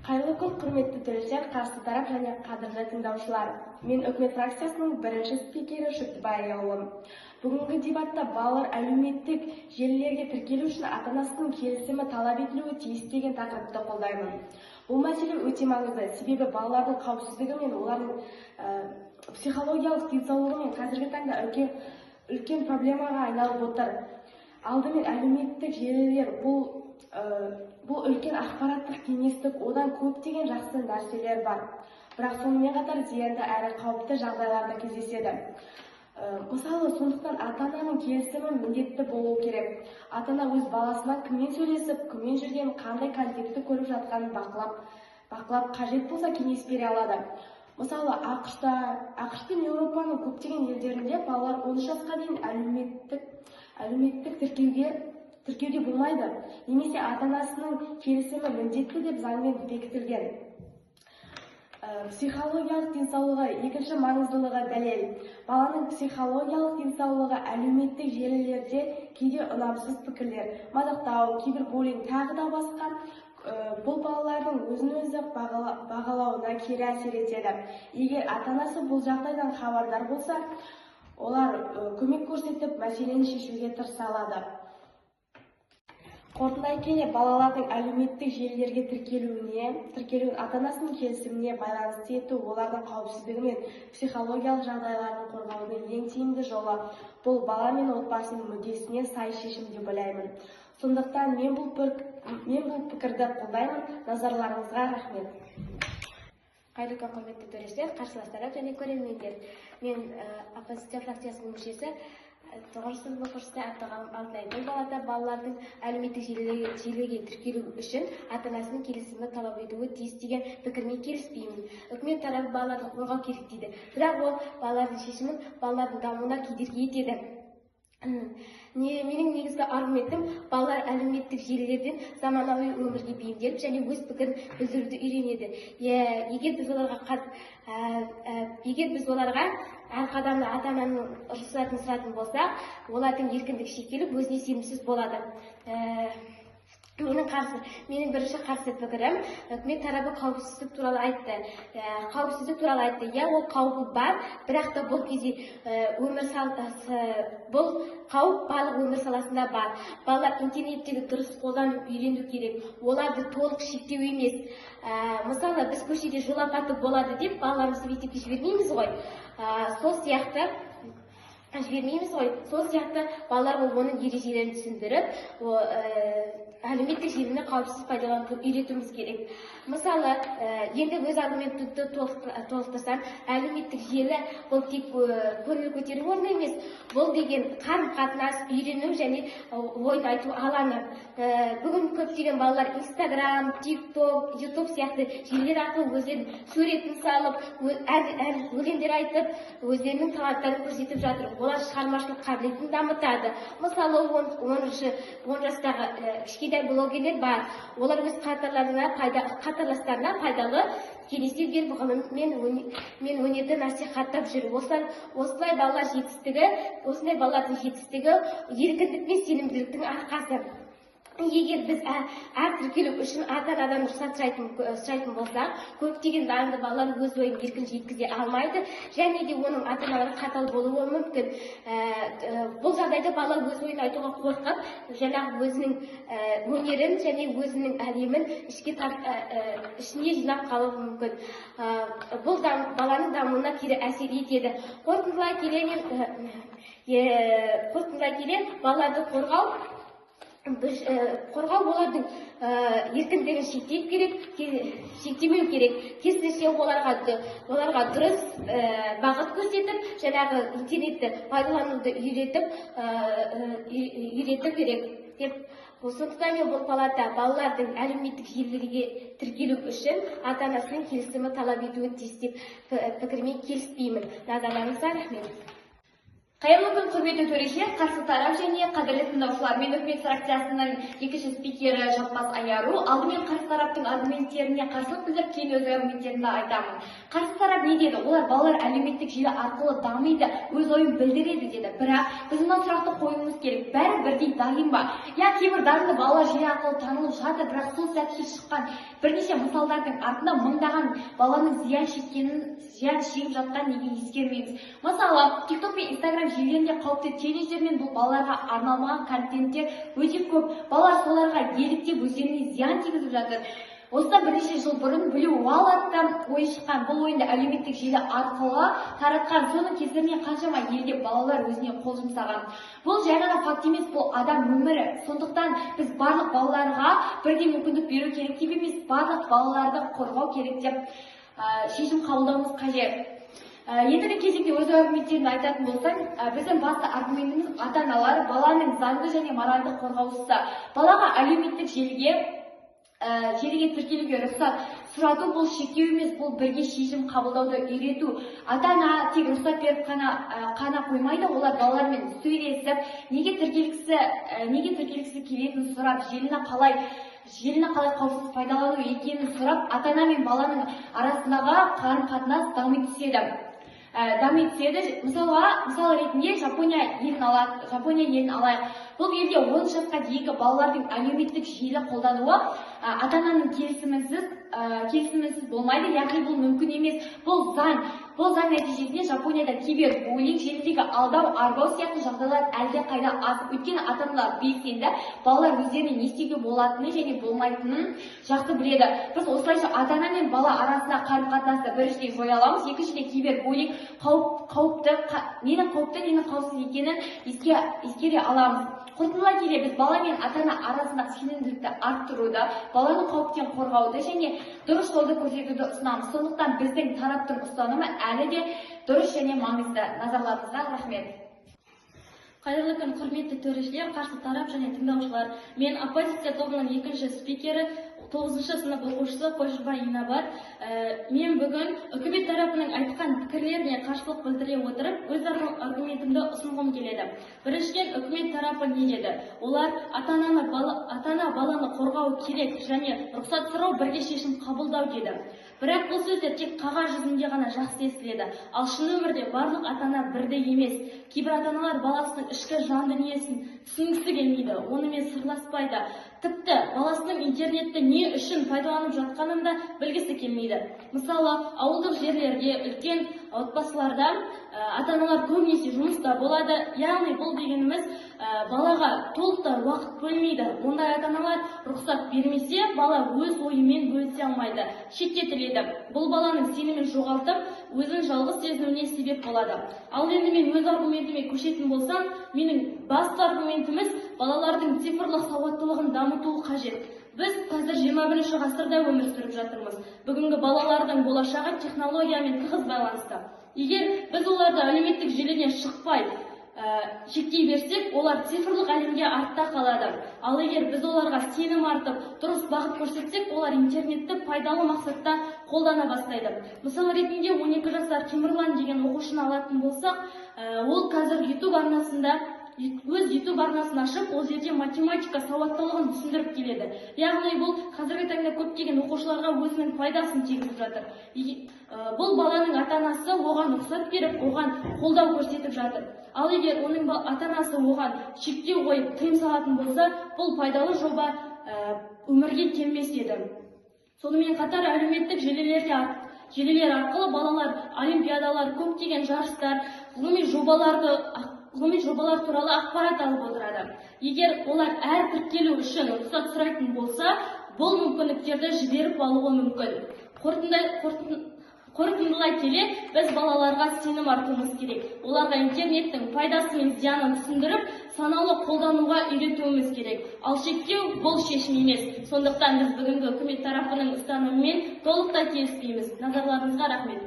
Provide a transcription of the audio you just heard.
Қайырлы күн, құрметті төлеушілер, қарсы тарап және қадірлі тыңдаушылар. Мен үкімет фракциясының бірінші спикері Шүктібай Ауым. Бүгінгі дебатта балалар әлеуметтік желілерге тіркелу үшін ата-анасының келісімі талап етілуі тиіс деген тақырыпты қолдаймын. Бұл мәселе өте маңызды, себебі балалардың қауіпсіздігі мен олардың психологиялық денсаулығы мен қазіргі таңда үлкен проблемаға айналып отыр. Алдымен әлеуметтік желілер бұл үлкен ақпараттық кеңістік, одан көптеген жақсы нәрселер бар. Бірақ сонымен қатар зиянды әрі қауіпті жағдайларда кездеседі. Мысалы, сондықтан ата-ананың келісімі міндетті болуы керек. Ата-ана өз баласынан кіммен сөйлесіп, кіммен жүргенін, қандай контентті көріп жатқанын бақылап, қажет болса кеңес бере алады. Мысалы, ақш пен Еуропаның көптеген елдерінде балалар 13 жасқа дейін әлеуметтік тіркеуде болмайды, немесе ата-анасының келісімі міндетті деп заңмен бекітілген. Психологиялық денсаулығы екінші маңыздылығы дәлел. Баланың психологиялық денсаулығы әлеуметтік желілерде кейде ұнамсыз пікірлер, мадақтау, кибербуллинг тағы да басқа бұл балалардың өзін-өзі бағалауына кері әсер етеді. Егер ата-анасы бұл жағдайдан хабардар болса, олар көмек көрсетіп, мәселені шешуге тырыса алады. Қорытындай келе, балалардың әлеуметтік желілерге тіркелуін ата-анасының келісіміне байланысты ету, олардың қауіпсіздігі мен психологиялық жағдайларын қорғаудың ең тиімді жолы. Бұл бала мен отбасының мүддесіне сай шешім деп ойлаймын. Сондықтан мен бұл пікірді қолдаймын. Назарларыңызға рахмет. Қайырлы күн, құрметті төрешілер, қарсыластар және көрермендер. Мен оппозиция фракциясының мүшесі 9 сынып оқушысы Ақтоғам Алтынай. Бұл балада балалардың әлеуметтік желіге тіркелу үшін ата-анасының келісімі талап етуі тиіс деген пікірмен келіспеймін. Үкімет тарапы балаларды қорғау керек дейді. Бірақ ол балалардың шешімін балалардың дамуына кедергі етеді. Менің негізгі аргументім, балалар әлеуметтік желілерден заманауи өмірге бейімделіп және өз пікірін білдіруді үйренеді. Егер біз оларға әр қадамда ата-ананың рұқсатын сұрайтын болсақ, олардың еркіндігі шектеліп, өзіне сенімсіз болады. Менің бірінші қарсы пікірім, үкімет тарапы қауіпсіздік туралы айтты. Иә, ол қаупі бар, бірақ та бұл кезде бұл қауіп барлық өмір саласында бар. Балалар интернеттегі дұрыс қолданып үйрену керек. Оларды толық шектеу емес. Мысалы, біз көшеде жол апаты болады деп балаларымызды мектепке жібермейміз ғой. Сол сияқты балаларға оның ережелерін түсіндіріп, әлеуметтік желіні қауіпсіз пайдалануды үйретуіміз керек. Мысалы, енді өз аргументімді толықтырсам, әлеуметтік желі бұл тек көңіл көтеру орны емес, бұл деген қарым-қатынас, үйрену және ойын айту алаңы. Бүгін көптеген балалар Instagram, TikTok, YouTube сияқты желілер арқылы өздерінің суретін салып, өлеңдер айтып, өздерінің таланттарын көрсетіп жатыр. Олар шығармашылық қабілетін дамытады. Мысалы, 10 жастағы кішкентай блогерлер бар. Олар өз қатарластарына пайдалы кеңестер беріп, ғылым мен өнерді насихаттап жүр. Осылай балалардың жетістігі еркіндік пен сенімділіктің арқасы. Егер біз әр тіркелу үшін ата-анадан рұқсат сұрайтын болсақ, көптеген дарынды балалар өз ойын еркін жеткізе алмайды, және де оның ата-аналары қатал болуы мүмкін. Бұл жағдайда бала өз ойын айтуға қорқып, жаңағы өзінің өнерін және өзінің әлемін ішіне жинап қалуы мүмкін. Бұл баланың дамуына кері әсер етеді. Қорытындылай келе, балаларды қорғау олардың еркіндігін шектемеу керек. Керісінше оларға дұрыс бағыт көрсетіп, жаңағы интернетті пайдалануды үйрету керек деп. Сондықтан мен бұл палата балалардың әлеуметтік желілерге тіркелу үшін ата-анасының келісімі талап етуі тиіс деп пікірмен келіспеймін. Назарларыңызға рахмет. Қайырлы күн, құрметті төрешілер, қарсы тарап және қадірлі тыңдаушылар. Мен үкімет фракциясының екінші спикері Жаппас Аяру. Алдымен қарсы тараптың аргументтеріне қарсылық білдіріп, кейін өз аргументтерімді айтамын. Қарсы тарап не деді? Олар балалар әлеуметтік желі арқылы дамиды, өз ойын білдіреді деді. Бірақ біз мына сұрақты қоюымыз керек. Бәрі бірдей дайын ба? Я кейбір дарынды балалар желі арқылы танылып жатыр, бірақ сол сәтте шыққан бірнеше мысалдардың артында мыңдаған баланың зиян шегіп жатқан неге ескермейміз. Мысалы, TikTok пен Instagram желілерінде қауіпті челлендждер мен бұл балаларға арналмаған контенттер өте көп. Балалар соларға еліктеп өздеріне зиян тигізіп жатыр. Осыдан бірнеше жыл бұрын Blue Wallet ойы шыққан. Бұл ойынды әлеуметтік желі арқылы таратқан. Соның кесірінен қаншама елде балалар өзіне қол жұмсаған. Бұл жай ғана факт емес, бұл адам өмірі. Сондықтан біз барлық балаларға бірдей мүмкіндік беру керек деп емес, барлық балаларды қорғау керек деп шешім қабылдауымыз қажет. Ендігі кезекте өз аргументтерімді айтатын болсам, біздің басты аргументіміз ата-аналар баланың заңды және моральдық қорғаушысы. Балаға әлеуметтік желіге тіркелуге рұқсат сұрату бұл шектеу емес, бұл бірге шешім қабылдауды үйрету. Ата-ана тек рұқсат беріп қана қоймайды, олар балалармен сөйлесіп, неге тіркелгісі келетінін сұрап, желіні қалай қауіпсіз пайдалану екенін сұрап, ата-ана мен баланың арасындағы қарым-қатынас дами түседі. Мысалы ретінде Жапония елін алайық. Бұл елде 10 жасқа дейінгі балалардың әлеуметтік желі қолдануы ата-ананың келісімінсіз болмайды, яғни бұл мүмкін емес. Бұл заң нәтижесінде Жапонияда кибербуллинг, желідегі алдау, арбау сияқты жағдайлар әлде қайда аз. Өйткені ата-аналар белсенді, балалар өздеріне не істеуге болатыны және болмайтынын жақсы біледі. Біз осылайша ата-ана мен бала арасында қарым-қатынасты біріншіден жоя аламыз, екіншіден кибербуллинг нені қауіпті, нені қауіпсіз екенін ескере аламыз. Қорытындылай келе біз бала мен ата-ана арасындағы сенімділікті арттыруды, баланы қауіптен қорғауды және дұрыс жолды көрсетуді ұсынамыз. Сондықтан біздің тараптың ұстанымы әлі де дұрыс және маңызды. Назарларыңызға рахмет. Қайырлы күн, құрметті төрешілер, қарсы тарап және тыңдаушылар. Мен оппозиция тобының екінші спикері, 9-шы сынып оқушысы Қойшыбай Инабат. Мен бүгін үкімет тарапының айтқан пікірлеріне қарсылық білдіре отырып, өз аргументімді ұсынғым келеді. Біріншіден, үкімет тарапы не деді? Олар ата-ана баланы қорғау керек және рұқсат сұрау бірге шешім қабылдау деді. Бірақ бұл сөздер тек қағаз жүзінде ғана жақсы естіледі. Ал шын өмірде барлық ата-ана бірдей емес. Кейбір ата-аналар баласының ішкі жан дүниесін түсінгісі келмейді, онымен сырласпайды. Тіпті баласының интернетті не үшін пайдаланып жатқанын да білгісі келмейді. Мысалы, ауылдық жерлерде, үлкен отбасыларда ата-аналар көбінесе жұмыста болады. Яғни бұл дегеніміз балаға толықтай уақыт бөлмейді. Ондай ата-аналар рұқсат бермесе, бала өз ойымен бөлісе алмайды, шеттетіледі. Бұл баланың сенімін жоғалтып, өзін жалғыз сезінуіне себеп болады. Ал енді мен өз аргументіме көшетін болсам, менің басты аргументіміз балалардың цифрлық сауаттылығын дамытуы қажет. Біз қазір 21-ші ғасырда өмір сүріп жатырмыз. Бүгінгі балалардың болашағы технологиямен тығыз байланысты. Егер біз оларды әлеуметтік желіден шықпай шектей берсек, олар цифрлық әлемге артта қалады. Ал егер біз оларға сенім артып, дұрыс бағыт көрсетсек, олар интернетті пайдалы мақсатта қолдана бастайды. Мысалы ретінде 12 жасар Темірлан деген оқушыны алатын болсақ, ол қазір YouTube арнасында өз YouTube арнасын ашып, ол жерде математика сауаттылығын түсіндіріп келеді. Яғни бұл қазіргі таңда көптеген оқушыларға өзінің пайдасын тигізіп жатыр. Бұл баланың ата-анасы оған рұқсат беріп, оған қолдау көрсетіп жатыр. Ал егер оның ата-анасы оған шектеу қойып, тыйым салатын болса, бұл пайдалы жоба өмірге келмес еді. Сонымен қатар әлеуметтік желілер арқылы балалар олимпиадалар, көптеген жарыстар, ғылыми жобалар туралы ақпарат алып отырады. Егер олар әр тіркелу үшін рұқсат сұрайтын болса, бұл мүмкіндіктерді жіберіп алуы мүмкін. Қорытындылай келе, біз балаларға сенім артуымыз керек. Оларға интернеттің пайдасы мен зиянын түсіндіріп, саналы қолдануға үйретуіміз керек. Ал шектеу бұл шешім емес. Сондықтан біз бүгінгі үкімет тарапының ұстанымымен толықтай келіспейміз. Назарларыңызға рахмет.